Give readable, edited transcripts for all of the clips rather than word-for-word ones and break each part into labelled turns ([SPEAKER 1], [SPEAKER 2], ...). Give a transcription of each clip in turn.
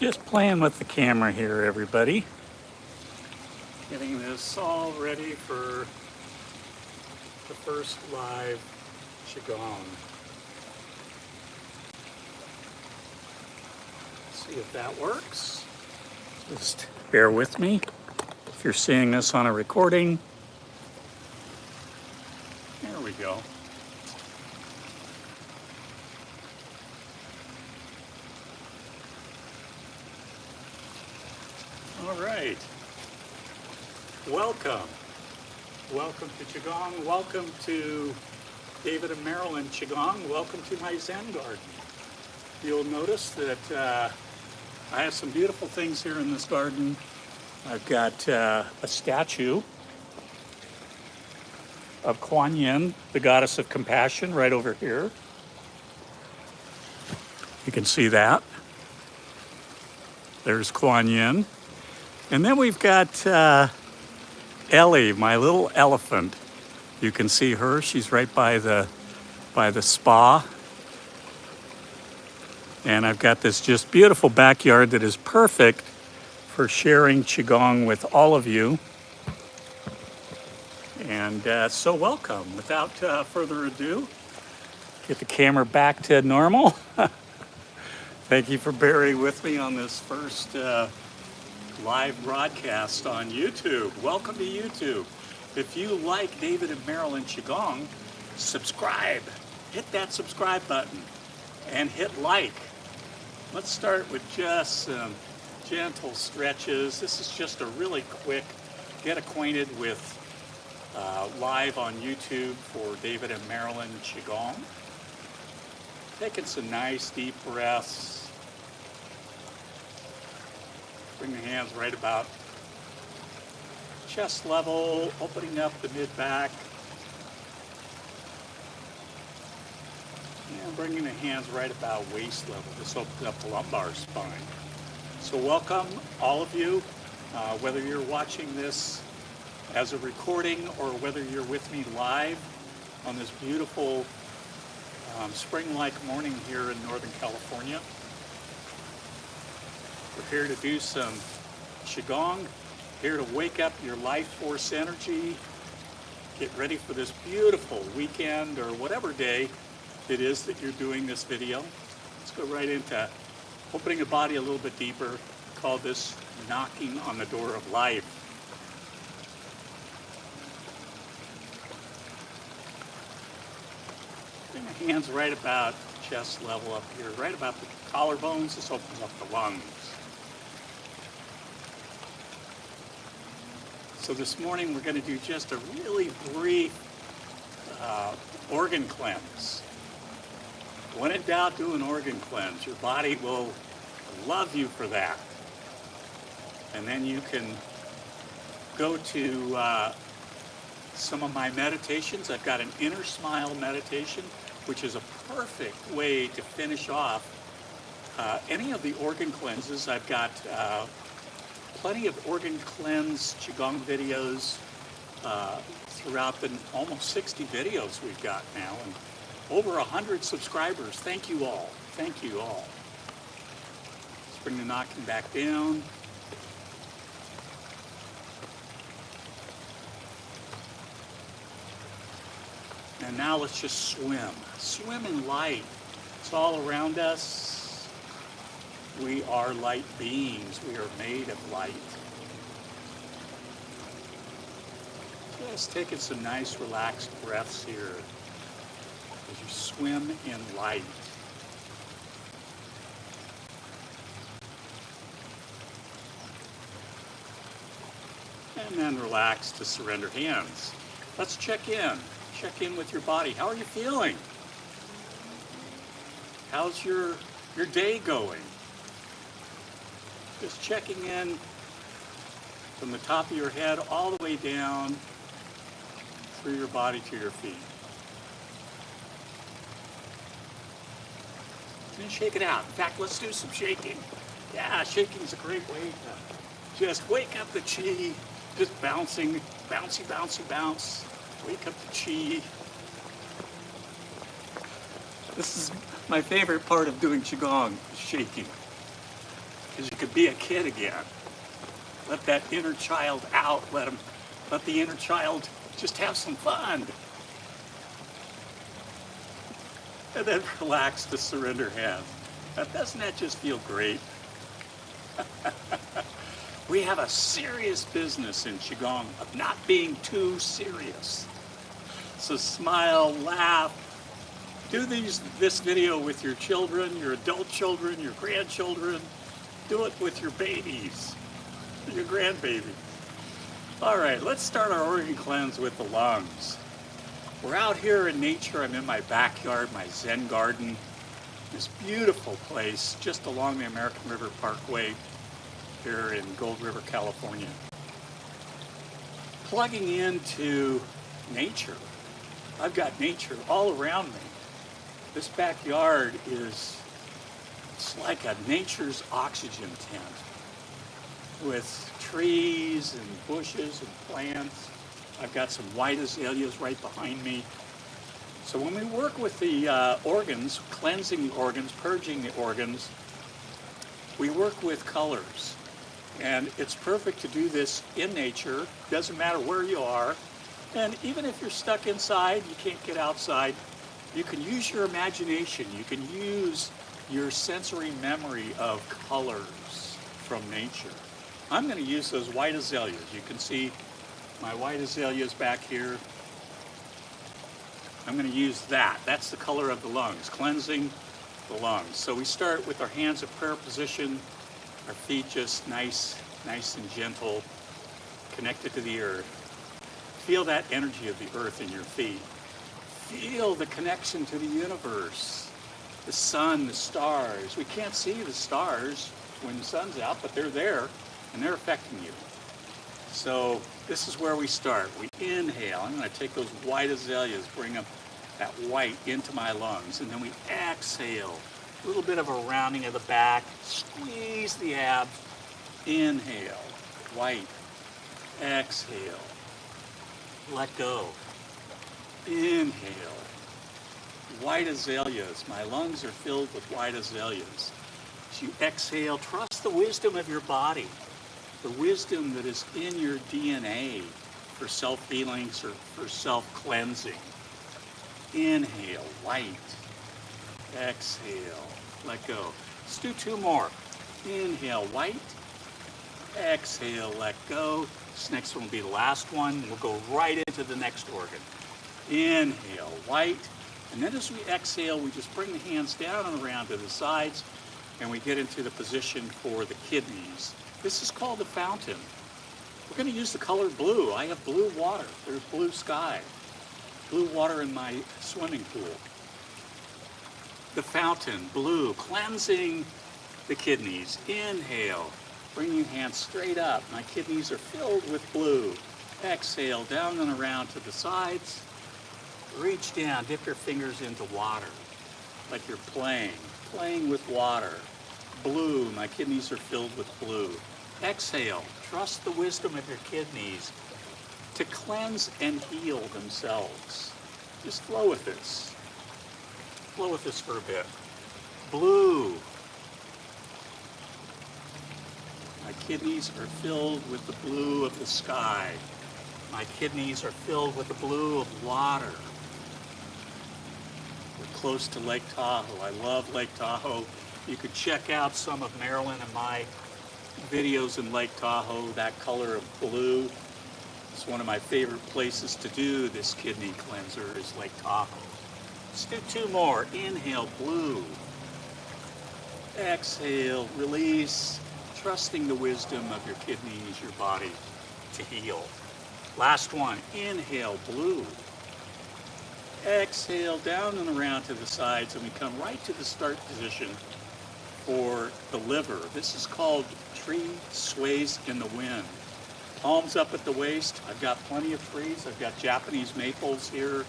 [SPEAKER 1] Just playing with the camera here, everybody. Getting this all ready for the first live Qigong. See if that works. Just bear with me if you're seeing this on a recording. There we go. All right. Welcome. Welcome to Qigong. Welcome to David and Marilyn Qigong. Welcome to my Zen Garden. You'll notice that I have some beautiful things here in this garden. I've got a statue of Kuan Yin, the goddess of compassion, right over here. You can see that. There's Kuan Yin. And then we've got Ellie, my little elephant. You can see her. She's right by the spa. And I've got this just beautiful backyard that is perfect for sharing Qigong with all of you. And so welcome. Without further ado, get the camera back to normal. Thank you for bearing with me on this first live broadcast on YouTube. Welcome to YouTube. If you like David and Marilyn Qigong, subscribe. Hit that subscribe button and hit like. Let's start with just some gentle stretches. This is just a really quick get acquainted with live on YouTube for David and Marilyn Qigong. Taking some nice deep breaths. Bring the hands right about chest level, opening up the mid-back. And bringing the hands right about waist level. This opens up the lumbar spine. So welcome, all of you, whether you're watching this as a recording or whether you're with me live on this beautiful spring-like morning here in Northern California. We're here to do some Qigong, here to wake up your life force energy, get ready for this beautiful weekend or whatever day it is that you're doing this video. Let's go right into opening the body a little bit deeper. Call this knocking on the door of life. Bring the hands right about chest level up here, right about the collarbones. This opens up the lungs. So this morning we're going to do just a really brief organ cleanse. When in doubt, do an organ cleanse. Your body will love you for that. And then you can go to some of my meditations. I've got an inner smile meditation, which is a perfect way to finish off any of the organ cleanses. I've got plenty of organ cleanse Qigong videos throughout the almost 60 videos we've got now, and over 100 subscribers. Thank you all. Thank you all. Let's bring the knocking back down. And now let's just swim. Swim in light. It's all around us. We are light beings. We are made of light. Just taking some nice relaxed breaths here as you swim in light. And then relax to surrender hands. Let's check in. Check in with your body. How are you feeling? How's your day going? Just checking in from the top of your head all the way down through your body to your feet. And shake it out. In fact, let's do some shaking. Yeah, shaking is a great way to just wake up the Qi. Just bouncing, bouncy, bouncy, bounce. Wake up the Qi. This is my favorite part of doing Qigong, shaking. because you could be a kid again. Let that inner child out. Let the inner child just have some fun. And then relax to surrender hands. Now, doesn't that just feel great? We have a serious business in Qigong of not being too serious. So smile, laugh. Do this video with your children, your adult children, your grandchildren. Do it with your babies, your grandbaby. All right, let's start our organ cleanse with the lungs. We're out here in nature. I'm in my backyard, my Zen Garden. This beautiful place just along the American River Parkway here in Gold River, California. Plugging into nature. I've got nature all around me. This backyard it's like a nature's oxygen tent with trees and bushes and plants. I've got some white azaleas right behind me. So when we work with the organs, cleansing the organs, purging the organs, we work with colors. And it's perfect to do this in nature. Doesn't matter where you are. And even if you're stuck inside, you can't get outside, you can use your imagination. You can use your sensory memory of colors from nature. I'm going to use those white azaleas. You can see my white azaleas back here. I'm going to use that. That's the color of the lungs, cleansing the lungs. So we start with our hands at prayer position, our feet just nice and gentle, connected to the earth. Feel that energy of the earth in your feet. Feel the connection to the universe, the sun, the stars. We can't see the stars when the sun's out, but they're there and they're affecting you. So this is where we start. We inhale. I'm going to take those white azaleas, bring them that white into my lungs, and then we exhale. A little bit of a rounding of the back. Squeeze the abs. Inhale. White. Exhale. Let go. Inhale. White azaleas. My lungs are filled with white azaleas. As you exhale, trust the wisdom of your body. The wisdom that is in your DNA for self-healing, or for self-cleansing. Inhale, white. Exhale, let go. Let's do two more. Inhale, white. Exhale, let go. This next one will be the last one. We'll go right into the next organ. Inhale, white. And then as we exhale, we just bring the hands down and around to the sides, and we get into the position for the kidneys. This is called the fountain. We're going to use the color blue. I have blue water. There's blue sky. Blue water in my swimming pool. The fountain, blue, cleansing the kidneys. Inhale, bring your hands straight up. My kidneys are filled with blue. Exhale, down and around to the sides. Reach down, dip your fingers into water, like you're playing with water. Blue, my kidneys are filled with blue. Exhale, trust the wisdom of your kidneys to cleanse and heal themselves. Just flow with this. Flow with this for a bit. Blue. My kidneys are filled with the blue of the sky. My kidneys are filled with the blue of water. We're close to Lake Tahoe. I love Lake Tahoe. You could check out some of Marilyn and my videos in Lake Tahoe, that color of blue. It's one of my favorite places to do this kidney cleanser is Lake Tahoe. Let's do two more. Inhale, blue. Exhale, release, trusting the wisdom of your kidneys, your body to heal. Last one. Inhale, blue. Exhale, down and around to the sides, and we come right to the start position for the liver. This is called tree sways in the wind. Palms up at the waist. I've got plenty of trees. I've got Japanese maples here.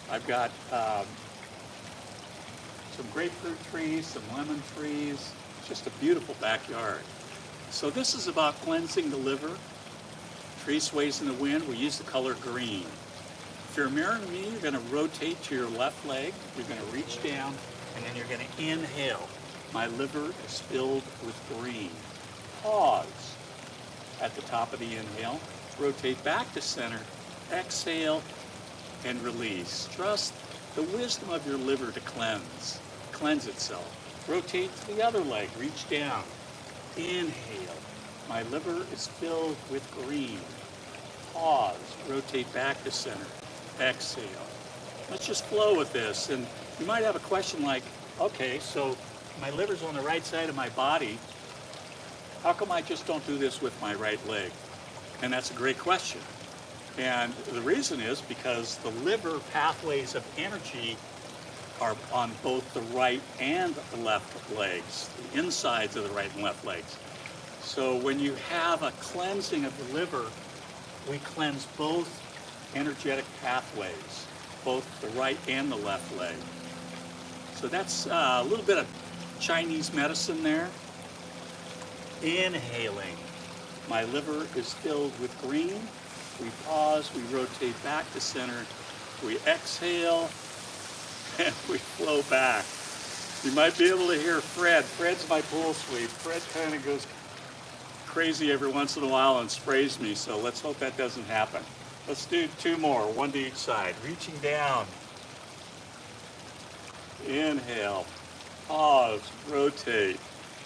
[SPEAKER 1] I've got some grapefruit trees, some lemon trees. It's just a beautiful backyard. So this is about cleansing the liver. Tree sways in the wind. We use the color green. If you're mirroring me, you're going to rotate to your left leg. You're going to reach down, and then you're going to inhale. My liver is filled with green. pause at the top of the inhale, rotate back to center, exhale, and release. Trust the wisdom of your liver to cleanse itself. Rotate to the other leg, reach down. Inhale, my liver is filled with green. Pause, rotate back to center, exhale. Let's just flow with this. And you might have a question like, okay, so my liver's on the right side of my body. How come I just don't do this with my right leg? And that's a great question. And the reason is because the liver pathways of energy are on both the right and the left legs, the insides of the right and left legs. So when you have a cleansing of the liver, we cleanse both energetic pathways, both the right and the left leg. So that's a little bit of Chinese medicine there. Inhaling, my liver is filled with green. We pause, we rotate back to center, we exhale, and we flow back. You might be able to hear Fred. Fred's my pool sweep. Fred kind of goes crazy every once in a while and sprays me, so let's hope that doesn't happen. Let's do two more, one to each side. Reaching down. Inhale, pause, rotate,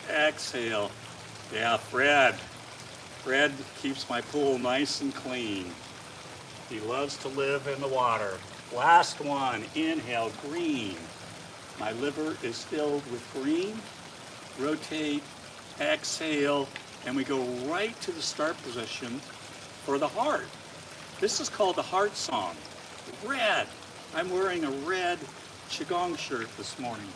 [SPEAKER 1] exhale. Yeah, Fred. Fred keeps my pool nice and clean. He loves to live in the water. Last one, inhale, green. My liver is filled with green. Rotate, exhale, and we go right to the start position for the heart. This is called the heart song. Red. I'm wearing a red Qi Gong shirt this morning.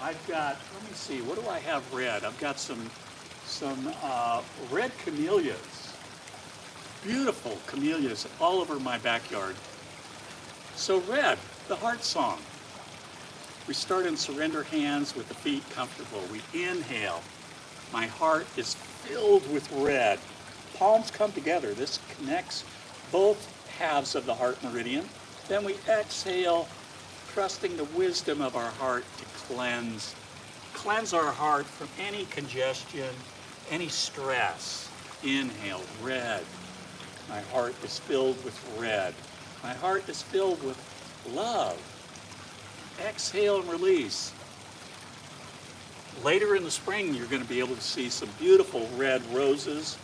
[SPEAKER 1] I've got, let me see, what do I have red? I've got some red camellias, beautiful camellias all over my backyard. So red, the heart song. We start in surrender hands with the feet comfortable. We inhale. My heart is filled with red. Palms come together. This connects both halves of the heart meridian. Then we exhale, trusting the wisdom of our heart to cleanse our heart from any congestion, any stress. Inhale, red. My heart is filled with red. My heart is filled with love. Exhale and release. Later in the spring, you're going to be able to see some beautiful red roses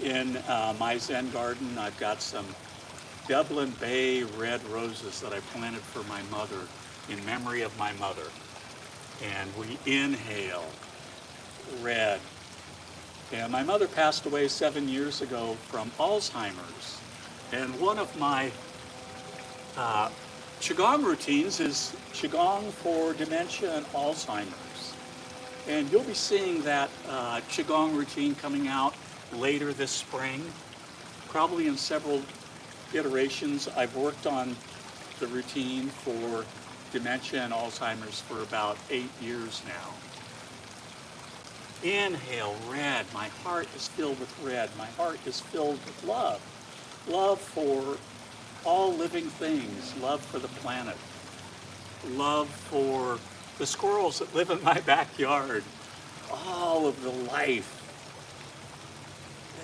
[SPEAKER 1] in my Zen Garden. I've got some Dublin Bay red roses that I planted for my mother in memory of my mother. And we inhale, red. And my mother passed away 7 years ago from Alzheimer's. And one of my Qigong routines is Qigong for dementia and Alzheimer's. And you'll be seeing that Qigong routine coming out later this spring, probably in several iterations. I've worked on the routine for dementia and Alzheimer's for about 8 years now. Inhale, red. My heart is filled with red. My heart is filled with love. Love for all living things. Love for the planet. Love for the squirrels that live in my backyard. All of the life.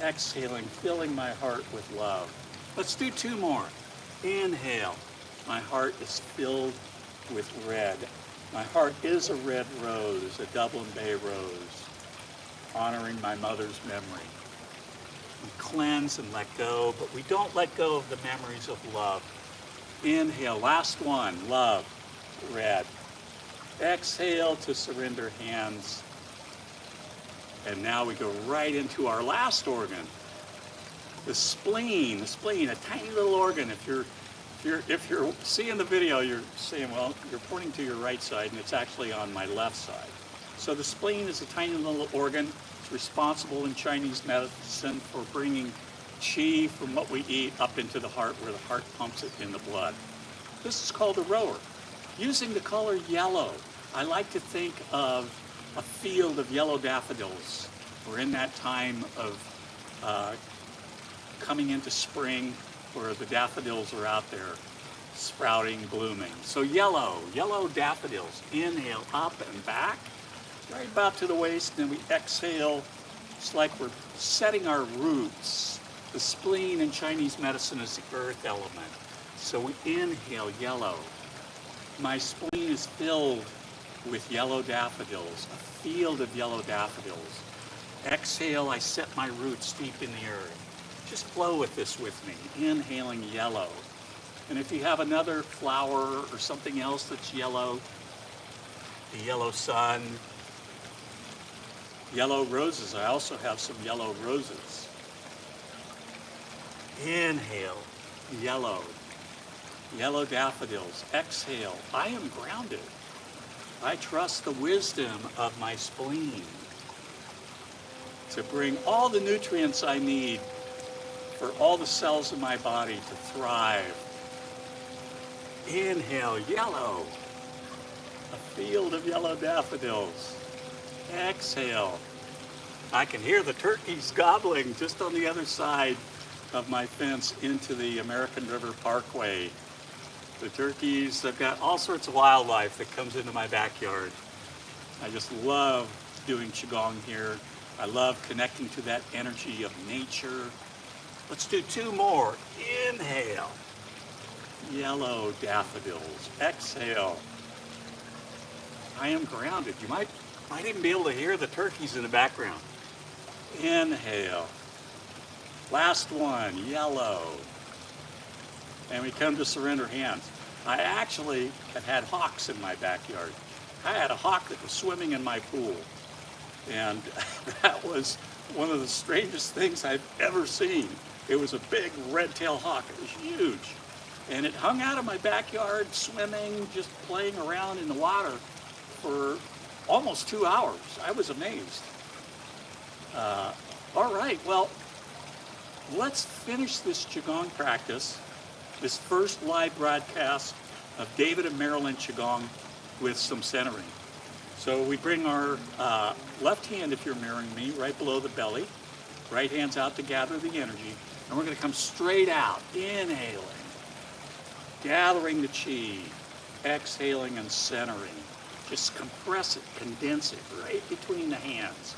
[SPEAKER 1] Exhaling, filling my heart with love. Let's do two more. Inhale. My heart is filled with red. My heart is a red rose, a Dublin Bay rose, honoring my mother's memory. We cleanse and let go, but we don't let go of the memories of love. Inhale, last one, love, red. Exhale to surrender hands. And now we go right into our last organ, the spleen. The spleen, a tiny little organ. If you're seeing the video, you're saying, well, you're pointing to your right side, and it's actually on my left side. So the spleen is a tiny little organ. It's responsible in Chinese medicine for bringing qi from what we eat up into the heart, where the heart pumps it in the blood. This is called a rower. Using the color yellow, I like to think of a field of yellow daffodils. We're in that time of coming into spring, where the daffodils are out there sprouting, blooming. So yellow daffodils. Inhale, up and back, right about to the waist, then we exhale, It's like we're setting our roots. The spleen in Chinese medicine is the earth element. So we inhale yellow. My spleen is filled with yellow daffodils, a field of yellow daffodils. Exhale, I set my roots deep in the earth. Just flow with this with me, inhaling yellow. And if you have another flower or something else that's yellow, the yellow sun, yellow roses. I also have some yellow roses. Inhale, yellow. Yellow daffodils. Exhale, I am grounded. I trust the wisdom of my spleen to bring all the nutrients I need for all the cells in my body to thrive. Inhale, yellow. A field of yellow daffodils. Exhale. I can hear the turkeys gobbling just on the other side of my fence into the American River Parkway. The turkeys, I've got all sorts of wildlife that comes into my backyard. I just love doing Qigong here. I love connecting to that energy of nature. Let's do two more. Inhale. Yellow daffodils. Exhale. I am grounded. You might even be able to hear the turkeys in the background. Inhale. Last one, yellow. And we come to surrender hands. I actually have had hawks in my backyard. I had a hawk that was swimming in my pool. And that was one of the strangest things I've ever seen. It was a big red-tailed hawk. It was huge. And it hung out of my backyard, swimming, just playing around in the water for almost 2 hours. I was amazed. All right, well, let's finish this Qigong practice, this first live broadcast of David and Marilyn Qigong with some centering. So we bring our left hand, if you're mirroring me, right below the belly. Right hand's out to gather the energy. And we're going to come straight out, inhaling, gathering the Qi, exhaling and centering. Just compress it, condense it right between the hands.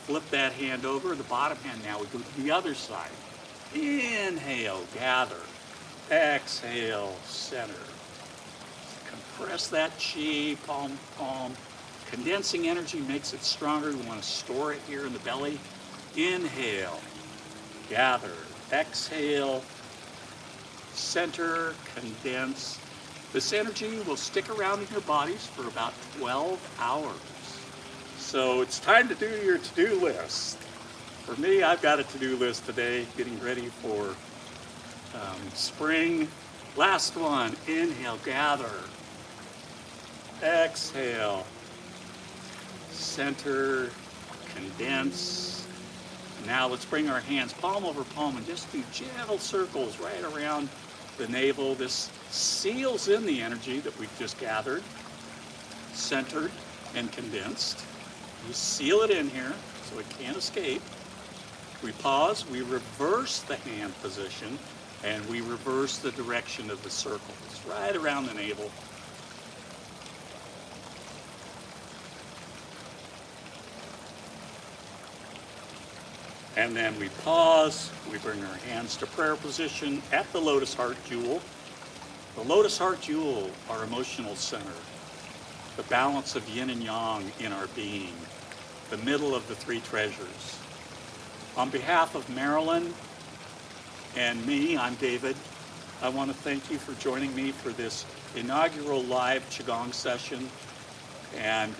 [SPEAKER 1] Flip that hand over, the bottom hand now, we go to the other side. Inhale, gather. Exhale, center. Compress that Qi, palm to palm. Condensing energy makes it stronger. We want to store it here in the belly. Inhale, gather. Exhale, center, condense. This energy will stick around in your bodies for about 12 hours. So it's time to do your to-do list. For me, I've got a to-do list today, getting ready for spring. Last one, inhale, gather. Exhale, center, condense. Now let's bring our hands palm over palm and just do gentle circles right around the navel. This seals in the energy that we've just gathered, centered and condensed. We seal it in here so it can't escape. We pause, we reverse the hand position, and we reverse the direction of the circles right around the navel. And then we pause, we bring our hands to prayer position at the lotus heart jewel. The lotus heart jewel, our emotional center, the balance of yin and yang in our being, the middle of the three treasures. On behalf of Marilyn and me, I'm David. I want to thank you for joining me for this inaugural live Qigong session. And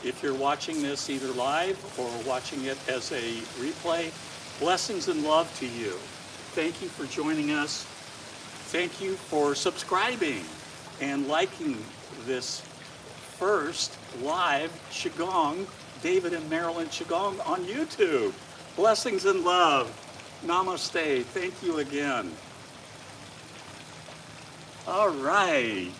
[SPEAKER 1] if you're watching this either live or watching it as a replay, blessings and love to you. Thank you for joining us. Thank you for subscribing and liking this first live Qigong, David and Marilyn Qigong on YouTube. Blessings and love. Namaste. Thank you again. All right.